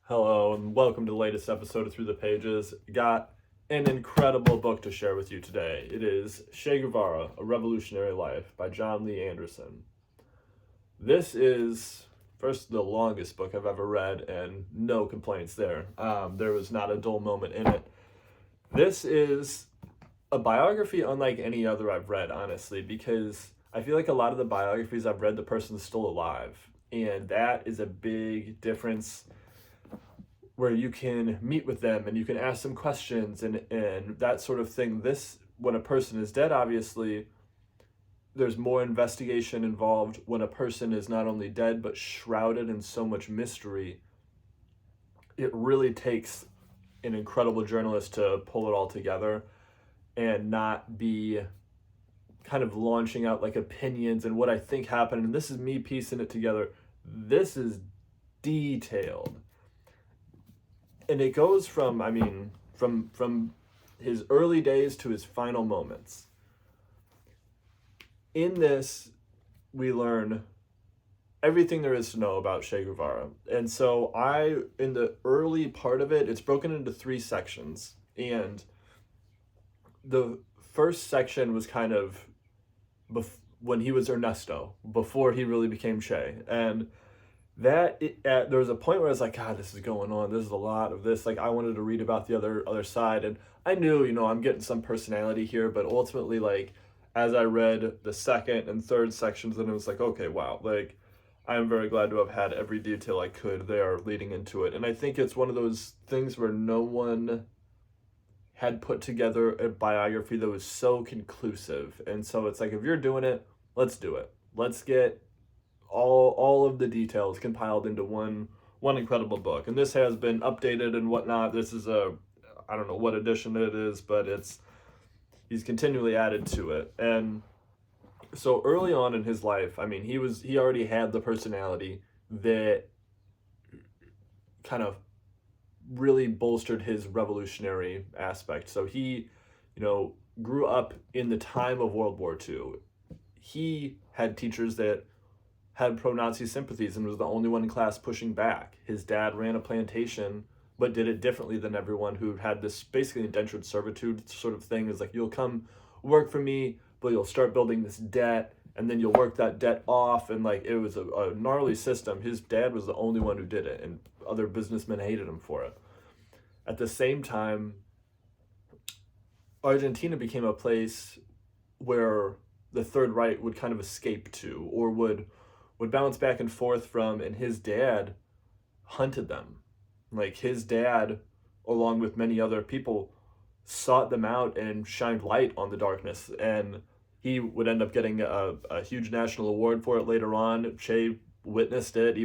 Hello, and welcome to the latest episode of Through the Pages. Got an incredible book to share with you today. It is Che Guevara, A Revolutionary Life by John Lee Anderson. This is, first, the longest book I've ever read, and no complaints there. There was not a dull moment in it. This is a biography unlike any other I've read, honestly, because I feel like a lot of the biographies I've read, the person's still alive. And that is a big difference where you can meet with them and you can ask them questions and that sort of thing. This, when a person is dead, obviously, there's more investigation involved. When a person is not only dead but shrouded in so much mystery, it really takes an incredible journalist to pull it all together and not be kind of launching out like opinions and what I think happened. And this is me piecing it together. This is detailed. And it goes from, from his early days to his final moments. In this, we learn everything there is to know about Che Guevara. And so in the early part of it, it's broken into three sections. And the first section was kind of when he was Ernesto, before he really became Che. And there was a point where I was like, God, this is going on. This is a lot of this. Like, I wanted to read about the other side, and I knew, I'm getting some personality here, but ultimately, like, as I read the second and third sections, then it was like, okay, wow, like, I'm very glad to have had every detail I could there leading into it. And I think it's one of those things where no one had put together a biography that was so conclusive. And so it's like, if you're doing it, let's do it. Let's get all of the details compiled into one incredible book. And this has been updated and whatnot. This is I don't know what edition it is, but he's continually added to it. And so early on in his life, he already had the personality that kind of really bolstered his revolutionary aspect. So he, grew up in the time of World War II. He had teachers that had pro-Nazi sympathies and was the only one in class pushing back. His dad ran a plantation, but did it differently than everyone who had this basically indentured servitude sort of thing. Is like, you'll come work for me, but you'll start building this debt, and then you'll work that debt off. And like, it was a gnarly system. His dad was the only one who did it, and other businessmen hated him for it. At the same time, Argentina became a place where the Third Reich would kind of escape to, or would bounce back and forth from, and his dad hunted them. Like, his dad, along with many other people, sought them out and shined light on the darkness. And he would end up getting a huge national award for it later on. Che witnessed it,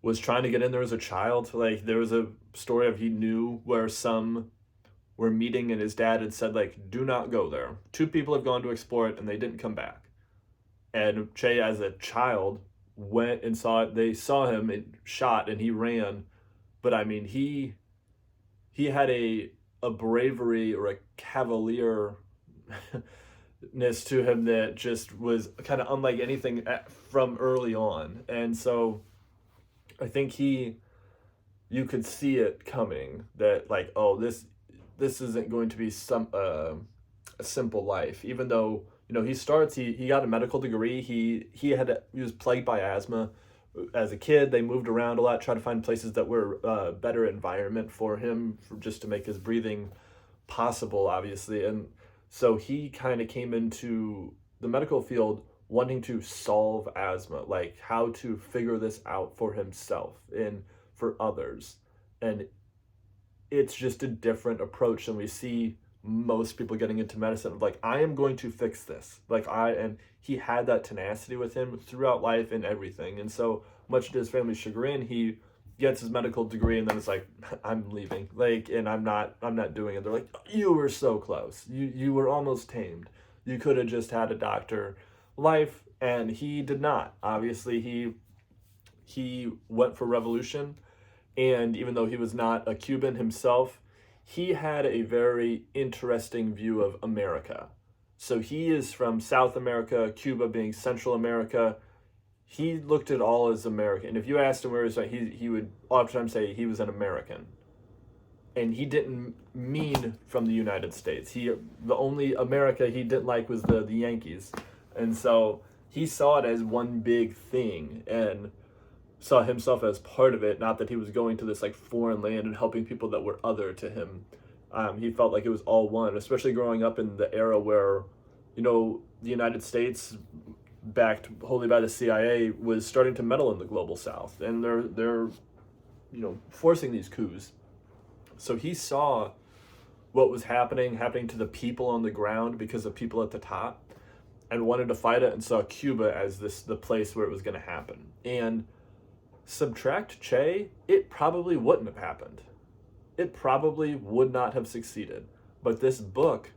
was trying to get in there as a child. Like, there was a story of he knew where some were meeting and his dad had said, like, do not go there. 2 people have gone to explore it and they didn't come back. And Che, as a child, went and saw it. They saw him and shot, and he ran. But he had a bravery or a cavalierness to him that just was kind of unlike anything from early on. And so I think you could see it coming, that like, oh, this isn't going to be a simple life, even though he got a medical degree. He was plagued by asthma as a kid. They moved around a lot, tried to find places that were a better environment for him, just to make his breathing possible, obviously. And so he kind of came into the medical field wanting to solve asthma, like how to figure this out for himself and for others. And it's just a different approach than we see most people getting into medicine, of like, I am going to fix this. And he had that tenacity with him throughout life and everything. And so, much to his family's chagrin, he gets his medical degree and then it's like, I'm leaving. Like, and I'm not doing it. They're like, you were so close. You were almost tamed. You could have just had a doctor life. And he did not. Obviously, he went for revolution. And even though he was not a Cuban himself, he had a very interesting view of America. So he is from South America, Cuba being Central America. he looked at all as American. If you asked him where he was from, he would oftentimes say he was an American. And he didn't mean from the United States. The only America he didn't like was the Yankees. And so he saw it as one big thing and saw himself as part of it, not that he was going to this like foreign land and helping people that were other to him. He felt like it was all one, especially growing up in the era where, the United States, backed wholly by the CIA, was starting to meddle in the global South, and they're forcing these coups. So he saw what was happening to the people on the ground because of people at the top, and wanted to fight it, and saw Cuba as the place where it was going to happen. And subtract Che, it probably wouldn't have happened. It probably would not have succeeded. But this book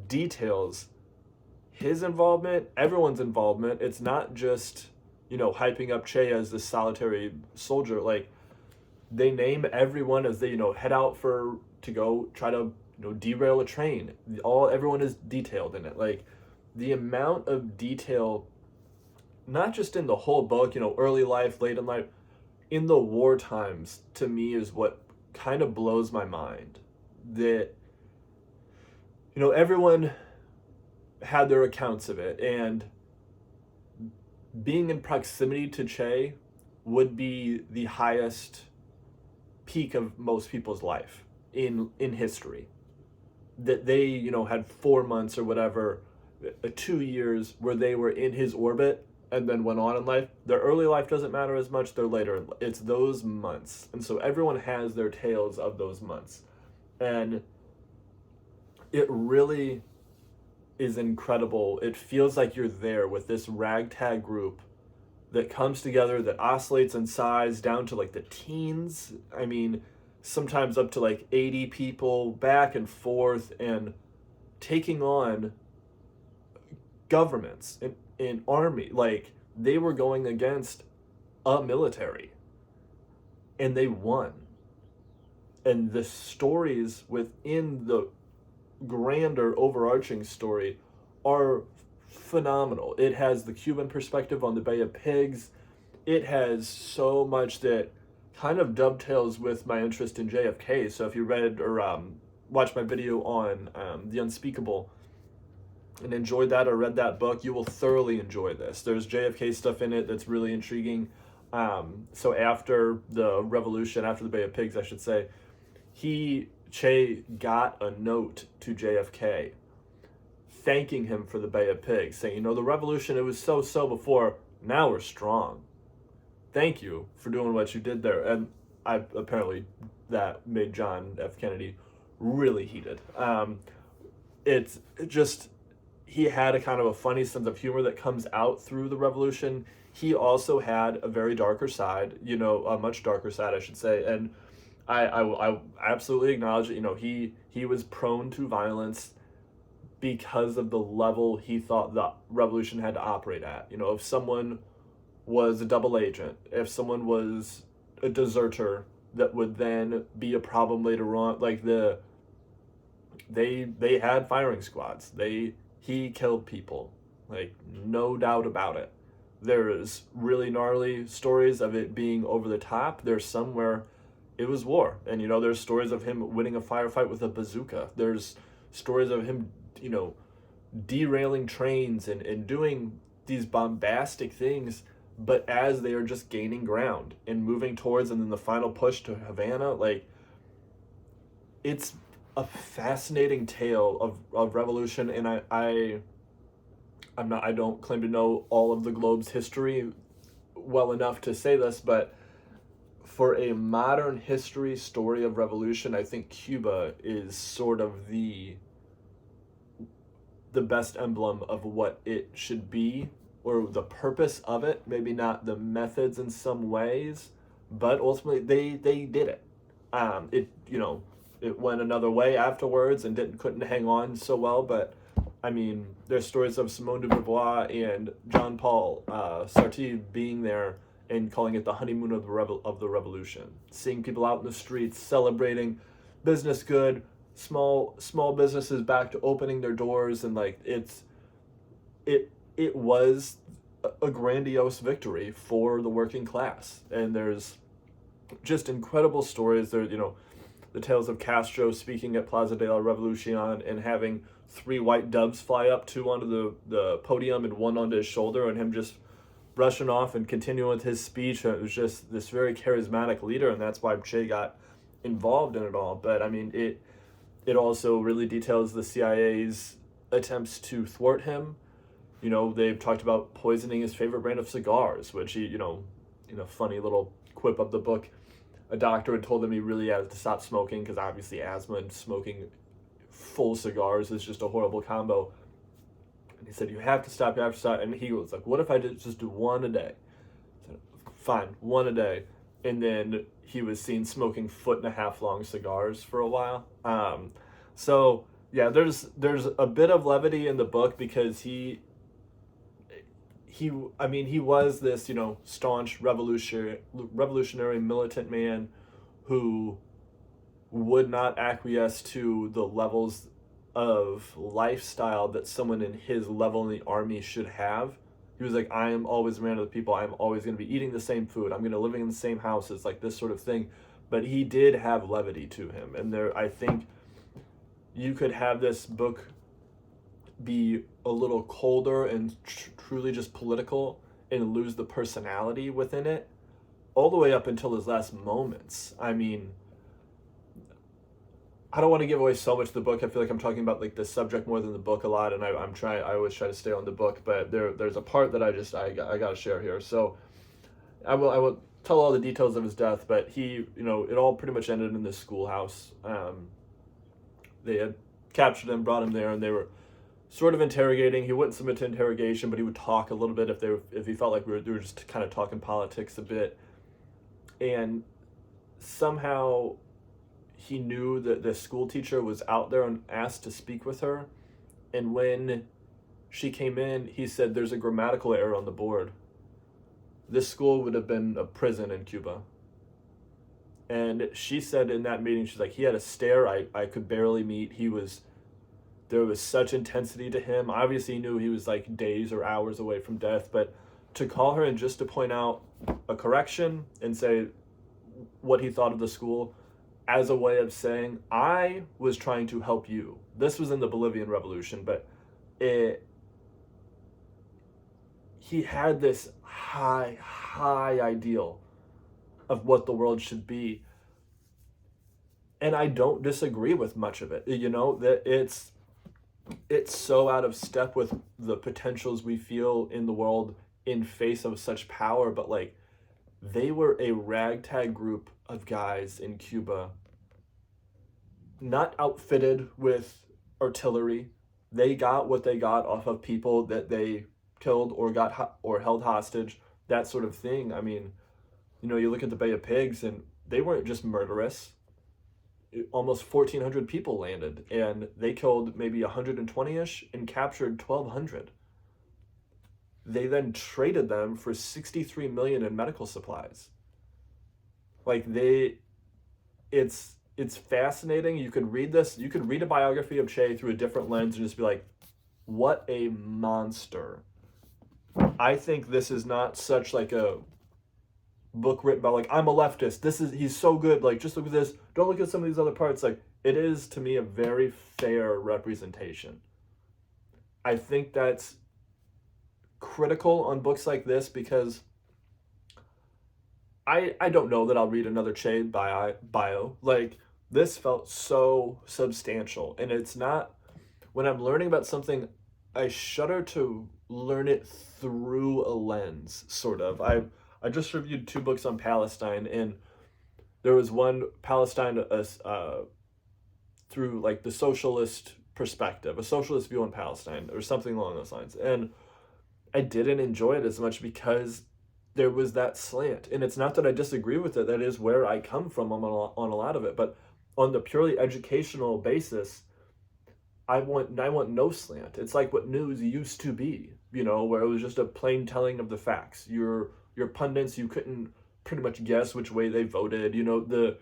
details his involvement, everyone's involvement. It's not just, hyping up Che as this solitary soldier. Like, they name everyone as they, head out to go try to, derail a train. Everyone is detailed in it. Like, the amount of detail, not just in the whole book, early life, late in life, in the war times, to me is what kind of blows my mind. That, everyone had their accounts of it, and being in proximity to Che would be the highest peak of most people's life in history. That they, had 4 months or whatever, 2 years where they were in his orbit and then went on in life. Their early life doesn't matter as much, their later. It's those months. And so everyone has their tales of those months. And it really is incredible. It feels like you're there with this ragtag group that comes together, that oscillates in size down to like the teens. I mean, sometimes up to like 80 people, back and forth, and taking on governments and army. Like, they were going against a military, and they won. And the stories within the grander overarching story are phenomenal. It has the Cuban perspective on the Bay of Pigs. It has so much that kind of dovetails with my interest in JFK. So if you read or watched my video on The Unspeakable and enjoyed that or read that book, you will thoroughly enjoy this. There's JFK stuff in it that's really intriguing. So after the revolution, after the Bay of Pigs, I should say, Che got a note to JFK thanking him for the Bay of Pigs, saying, the revolution, it was so before, now we're strong. Thank you for doing what you did there. And apparently that made John F. Kennedy really heated. It's just, he had a kind of a funny sense of humor that comes out through the revolution. He also had a very darker side, a much darker side, I should say. And I absolutely acknowledge that, he was prone to violence because of the level he thought the revolution had to operate at. If someone was a double agent, if someone was a deserter that would then be a problem later on, like they had firing squads. He killed people, like, no doubt about it. There's really gnarly stories of it being over the top. There's some where it was war, and there's stories of him winning a firefight with a bazooka. There's stories of him derailing trains and doing these bombastic things, but as they are just gaining ground and moving towards, and then the final push to Havana. Like, it's a fascinating tale of revolution. And I don't claim to know all of the globe's history well enough to say this, but for a modern history story of revolution, I think Cuba is sort of the best emblem of what it should be, or the purpose of it. Maybe not the methods in some ways, but ultimately they did it. It went another way afterwards and couldn't hang on so well, but I mean, there's stories of Simone de Beauvoir and John Paul Sartre being there and calling it the honeymoon of the revolution. Seeing people out in the streets celebrating business good, small businesses back to opening their doors, and like it was a grandiose victory for the working class. And there's just incredible stories there, the tales of Castro speaking at Plaza de la Revolucion and having three white doves fly up, two onto the podium and one onto his shoulder, and him just brushing off and continuing with his speech. It was just this very charismatic leader, and that's why Che got involved in it all. But I mean, it also really details the CIA's attempts to thwart him. They've talked about poisoning his favorite brand of cigars, which he, in a funny little quip of the book, a doctor had told him he really had to stop smoking because obviously asthma and smoking full cigars is just a horrible combo. And he said, you have to stop. And he was like, what if I just do one a day? I said, fine, one a day. And then he was seen smoking 1.5 foot long cigars for a while. So yeah, there's a bit of levity in the book because he was this, staunch revolutionary militant man who would not acquiesce to the levels of lifestyle that someone in his level in the army should have. He was like, I am always a man of the people. I'm always going to be eating the same food. I'm going to living in the same houses, like this sort of thing. But he did have levity to him. And I think you could have this book be a little colder and truly just political and lose the personality within it all the way up until his last moments. I mean, I don't want to give away so much of the book. I feel like I'm talking about like the subject more than the book a lot, and I always try to stay on the book, but there's a part that I got to share here. So I will tell all the details of his death, but he, it all pretty much ended in this schoolhouse. They had captured him, brought him there, and they were sort of interrogating. He wouldn't submit to interrogation, but he would talk a little bit if he felt like they were just kind of talking politics a bit. And somehow he knew that the school teacher was out there and asked to speak with her. And when she came in, he said, there's a grammatical error on the board. This school would have been a prison in Cuba. And she said in that meeting, she's like, he had a stare I could barely meet. There was such intensity to him. Obviously, he knew he was like days or hours away from death, but to call her and just to point out a correction and say what he thought of the school as a way of saying, I was trying to help you. This was in the Bolivian Revolution, but he had this high ideal of what the world should be. And I don't disagree with much of it. That it's so out of step with the potentials we feel in the world in face of such power, but like they were a ragtag group of guys in Cuba, not outfitted with artillery. They got what they got off of people that they killed or held hostage, that sort of thing. I mean, you look at the Bay of Pigs and they weren't just murderous. Almost 1,400 people landed, and they killed maybe 120-ish and captured 1,200. They then traded them for $63 million in medical supplies. Like it's fascinating. You could read this. You could read a biography of Che through a different lens and just be like, what a monster. I think this is not such like a book written by like, I'm a leftist. He's so good. Like, just look at this. Don't look at some of these other parts. Like, it is to me a very fair representation. I think that's critical on books like this because I don't know that I'll read another Che bio. Like, this felt so substantial, and it's not, when I'm learning about something, I shudder to learn it through a lens, sort of. I just reviewed 2 books on Palestine, and there was one, Palestine through like the socialist perspective, a socialist view on Palestine, or something along those lines. And I didn't enjoy it as much because there was that slant. And it's not that I disagree with it, that is where I come from on a lot of it, but on the purely educational basis, I want no slant. It's like what news used to be, where it was just a plain telling of the facts. Your pundits, you couldn't pretty much guess which way they voted. The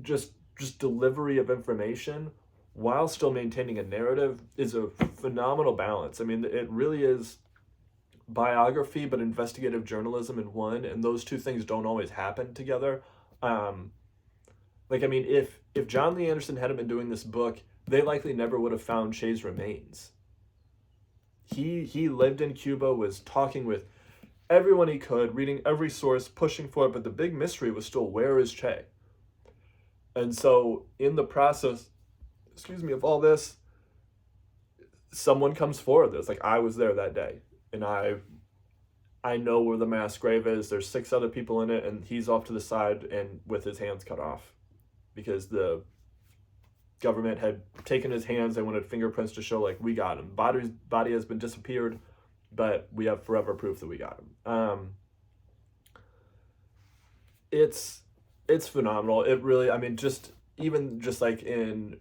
just delivery of information while still maintaining a narrative is a phenomenal balance. I mean, it really is biography but investigative journalism in one, and those two things don't always happen together. Like, I mean, if John Lee Anderson hadn't been doing this book, they likely never would have found Che's remains. He lived in Cuba, was talking with everyone he could, reading every source, pushing for it, but the big mystery was still, where is Che? And so in the process, of all this, someone comes forward that's like, I was there that day, and I know where the mass grave is. There's 6 other people in it, and he's off to the side and with his hands cut off because the government had taken his hands. They wanted fingerprints to show, like, we got him. Body has been disappeared, but we have forever proof that we got him. It's phenomenal. It really, I mean, just like in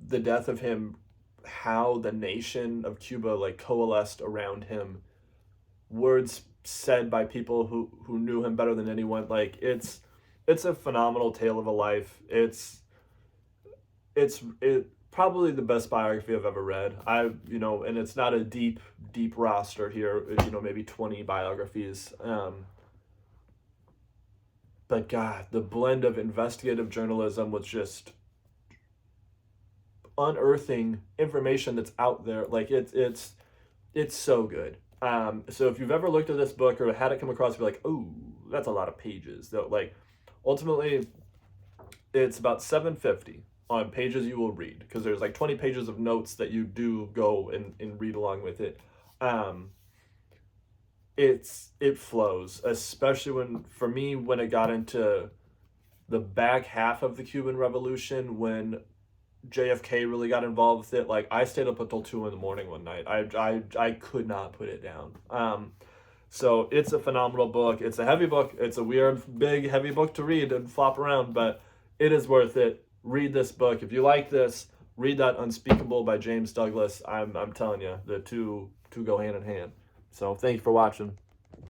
the death of him, how the nation of Cuba like coalesced around him, words said by people who knew him better than anyone. Like, it's a phenomenal tale of a life. It's probably the best biography I've ever read. And it's not a deep roster here, maybe 20 biographies. But God, the blend of investigative journalism with just unearthing information that's out there, like it's so good. So if you've ever looked at this book or had it come across, you're like, oh, that's a lot of pages. Though, like, ultimately, it's about $7.50 on pages you will read, because there's like 20 pages of notes that you do go and read along with it. It flows, especially when it got into the back half of the Cuban Revolution, when JFK really got involved with it. Like, I stayed up until 2 a.m. one night. I could not put it down. So it's a phenomenal book. It's a heavy book. It's a weird, big, heavy book to read and flop around, but it is worth it. Read this book. If you like this, read that Unspeakable by James Douglas. I'm telling you, the two go hand in hand. So thank you for watching.